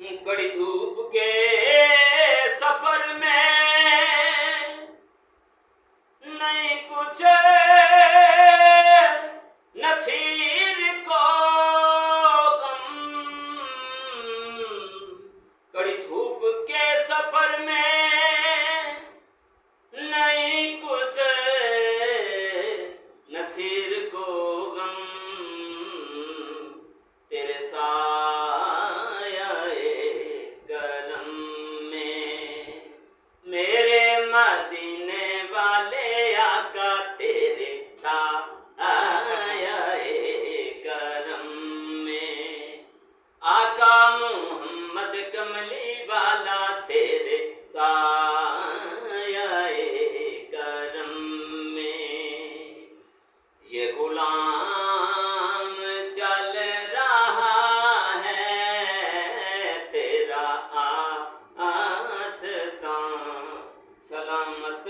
कड़ी धूप के सफर में नहीं कुछ नसीर को गम। कड़ी धूप के सफर में नहीं कुछ नसीर को गम। तेरे साये करम में मेरे मदीने वाले आका तेरे छाये करम में। आका मोहम्मद कमली वाला तेरे साये करम में। ये गुलाम चल रहा है तेरा आस्तां सलामत